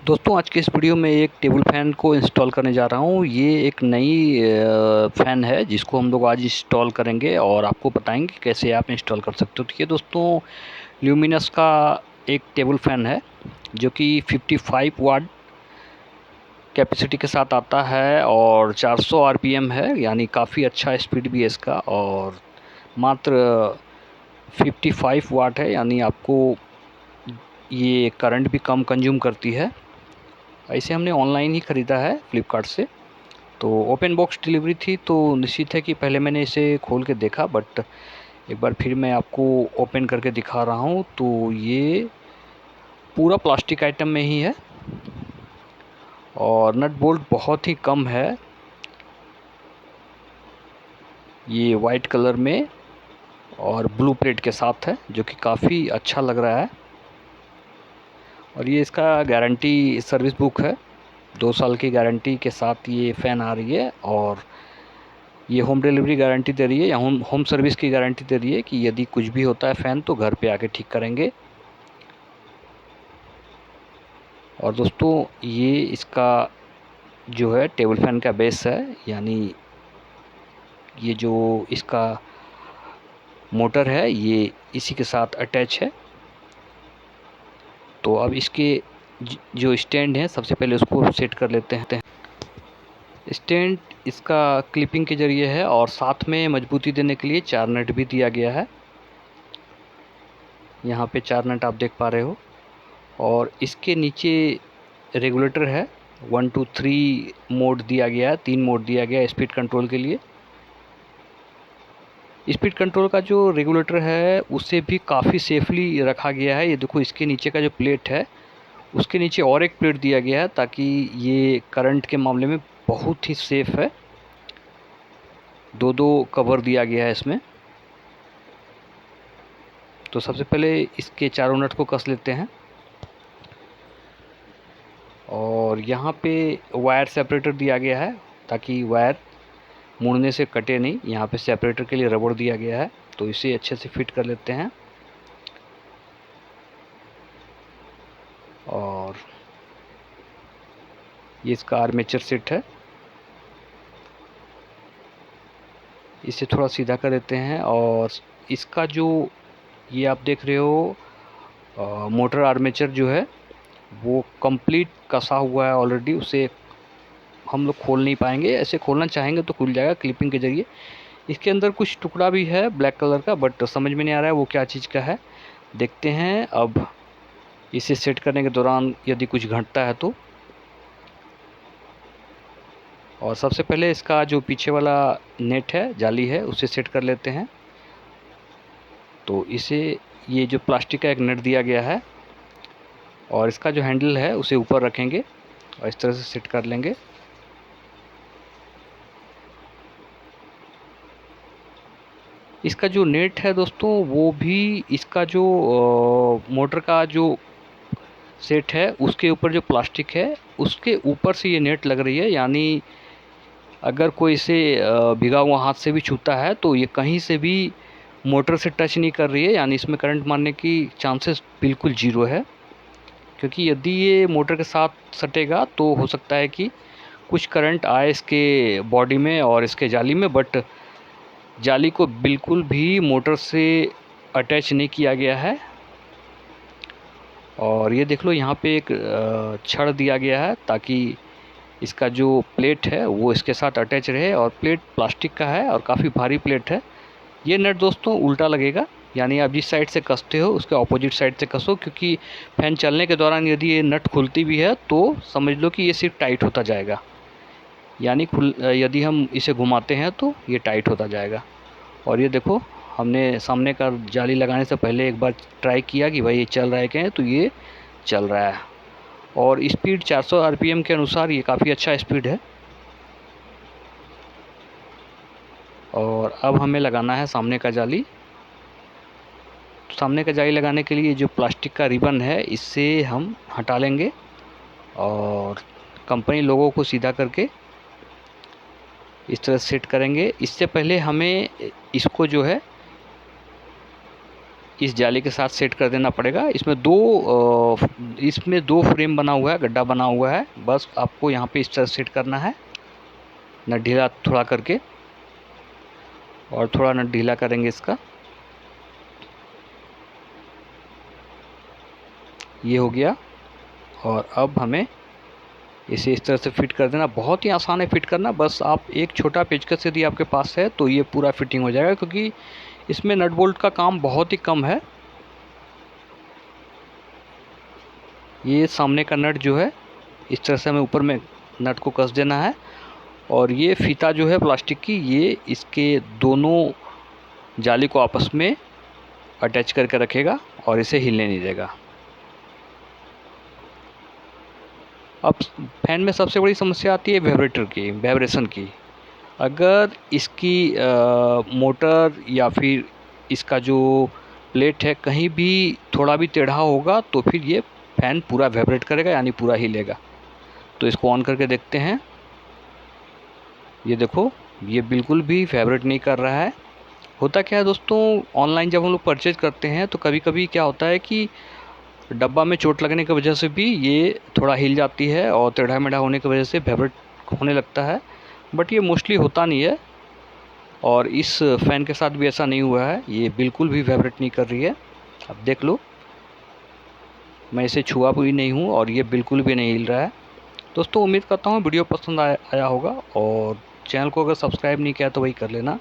दोस्तों आज के इस वीडियो में एक टेबल फ़ैन को इंस्टॉल करने जा रहा हूँ। ये एक नई फ़ैन है जिसको हम लोग आज इंस्टॉल करेंगे और आपको बताएंगे कैसे आप इंस्टॉल कर सकते हो। तो ये दोस्तों ल्यूमिनस का एक टेबल फ़ैन है जो कि 55 वाट कैपेसिटी के साथ आता है और 400 आरपीएम है, यानी काफ़ी अच्छा स्पीड भी है इसका, और मात्र 55 वाट है, यानी आपको ये करंट भी कम कंज्यूम करती है। इसे हमने ऑनलाइन ही ख़रीदा है फ्लिपकार्ट से। तो ओपन बॉक्स डिलीवरी थी, तो निश्चित है कि पहले मैंने इसे खोल के देखा, बट एक बार फिर मैं आपको ओपन करके दिखा रहा हूँ। तो ये पूरा प्लास्टिक आइटम में ही है और नट बोल्ट बहुत ही कम है। ये वाइट कलर में और ब्लू प्लेट के साथ है, जो कि काफ़ी अच्छा लग रहा है। और ये इसका गारंटी सर्विस बुक है, 2 साल की गारंटी के साथ ये फ़ैन आ रही है। और ये होम डिलीवरी गारंटी दे रही है या होम सर्विस की गारंटी दे रही है कि यदि कुछ भी होता है फ़ैन तो घर पे आके ठीक करेंगे। और दोस्तों ये इसका जो है टेबल फ़ैन का बेस है, यानी ये जो इसका मोटर है ये इसी के साथ अटैच है। तो अब इसके जो स्टैंड है, सबसे पहले उसको सेट कर लेते हैं। स्टैंड इसका क्लिपिंग के ज़रिए है और साथ में मजबूती देने के लिए 4 नट भी दिया गया है। यहाँ पे 4 नट आप देख पा रहे हो। और इसके नीचे रेगुलेटर है, 1 2 3 मोड दिया गया है, 3 मोड दिया गया है स्पीड कंट्रोल के लिए। स्पीड कंट्रोल का जो रेगुलेटर है उसे भी काफ़ी सेफली रखा गया है। ये देखो, इसके नीचे का जो प्लेट है उसके नीचे और एक प्लेट दिया गया है, ताकि ये करंट के मामले में बहुत ही सेफ़ है। दो कवर दिया गया है इसमें। तो सबसे पहले इसके चारों नट को कस लेते हैं। और यहाँ पे वायर सेपरेटर दिया गया है ताकि वायर मुड़ने से कटे नहीं। यहाँ पे सेपरेटर के लिए रबड़ दिया गया है, तो इसे अच्छे से फिट कर लेते हैं। और ये इसका आर्मेचर सेट है, इसे थोड़ा सीधा कर देते हैं। और इसका जो ये आप देख रहे हो मोटर आर्मेचर जो है वो कंप्लीट कसा हुआ है ऑलरेडी, उसे हम लोग खोल नहीं पाएंगे। ऐसे खोलना चाहेंगे तो खुल जाएगा क्लिपिंग के ज़रिए। इसके अंदर कुछ टुकड़ा भी है ब्लैक कलर का, बट समझ में नहीं आ रहा है वो क्या चीज़ का है। देखते हैं अब इसे सेट करने के दौरान यदि कुछ घटता है तो। और सबसे पहले इसका जो पीछे वाला नेट है, जाली है, उसे सेट कर लेते हैं। तो इसे ये जो प्लास्टिक का एक नेट दिया गया है और इसका जो हैंडल है उसे ऊपर रखेंगे और इस तरह से सेट कर लेंगे। इसका जो नेट है दोस्तों, वो भी इसका जो मोटर का जो सेट है उसके ऊपर जो प्लास्टिक है उसके ऊपर से ये नेट लग रही है। यानी अगर कोई इसे भीगा हुआ हाथ से भी छूता है तो ये कहीं से भी मोटर से टच नहीं कर रही है, यानी इसमें करंट मारने की चांसेस बिल्कुल ज़ीरो है। क्योंकि यदि ये मोटर के साथ सटेगा तो हो सकता है कि कुछ करंट आए इसके बॉडी में और इसके जाली में, बट जाली को बिल्कुल भी मोटर से अटैच नहीं किया गया है। और ये देख लो, यहाँ पे एक छड़ दिया गया है ताकि इसका जो प्लेट है वो इसके साथ अटैच रहे। और प्लेट प्लास्टिक का है और काफ़ी भारी प्लेट है। ये नट दोस्तों उल्टा लगेगा, यानी आप जिस साइड से कसते हो उसके ऑपोजिट साइड से कसो, क्योंकि फ़ैन चलने के दौरान यदि ये नट खुलती भी है तो समझ लो कि ये सिर्फ टाइट होता जाएगा, यानी यदि हम इसे घुमाते हैं तो ये टाइट होता जाएगा। और ये देखो, हमने सामने का जाली लगाने से पहले एक बार ट्राई किया कि भाई ये चल रहा है क्या है, तो ये चल रहा है। और स्पीड 400 आरपीएम के अनुसार ये काफ़ी अच्छा स्पीड है। और अब हमें लगाना है सामने का जाली। सामने का जाली लगाने के लिए जो प्लास्टिक का रिबन है इससे हम हटा लेंगे और कंपनी लोगों को सीधा करके इस तरह सेट करेंगे। इससे पहले हमें इसको जो है इस जाली के साथ सेट कर देना पड़ेगा। इसमें दो फ्रेम बना हुआ है, गड्ढा बना हुआ है। बस आपको यहाँ पे इस तरह सेट करना है, नट ढीला थोड़ा करके, और थोड़ा नट ढीला करेंगे इसका। ये हो गया। और अब हमें इसे इस तरह से फिट कर देना। बहुत ही आसान है फिट करना, बस आप एक छोटा पेचकस यदि आपके पास है तो ये पूरा फिटिंग हो जाएगा, क्योंकि इसमें नट बोल्ट का काम बहुत ही कम है। ये सामने का नट जो है इस तरह से हमें ऊपर में नट को कस देना है, और ये फीता जो है प्लास्टिक की, ये इसके दोनों जाली को आपस में अटैच करके रखेगा और इसे हिलने नहीं देगा। अब फैन में सबसे बड़ी समस्या आती है वाइब्रेशन की। अगर इसकी मोटर या फिर इसका जो प्लेट है कहीं भी थोड़ा भी टेढ़ा होगा तो फिर ये फ़ैन पूरा वाइब्रेट करेगा, यानी पूरा हिलेगा। तो इसको ऑन करके देखते हैं। ये देखो, ये बिल्कुल भी वाइब्रेट नहीं कर रहा है। होता क्या है दोस्तों, ऑनलाइन जब हम लोग परचेज करते हैं तो कभी कभी क्या होता है कि डब्बा में चोट लगने की वजह से भी ये थोड़ा हिल जाती है, और टेढ़ा मेढ़ा होने की वजह से वाइब्रेट होने लगता है। बट ये मोस्टली होता नहीं है, और इस फ़ैन के साथ भी ऐसा नहीं हुआ है। ये बिल्कुल भी वाइब्रेट नहीं कर रही है। अब देख लो, मैं इसे छुआ भी नहीं हूँ और ये बिल्कुल भी नहीं हिल रहा है। दोस्तों, उम्मीद करता हूँ वीडियो पसंद आया होगा, और चैनल को अगर सब्सक्राइब नहीं किया तो वही कर लेना।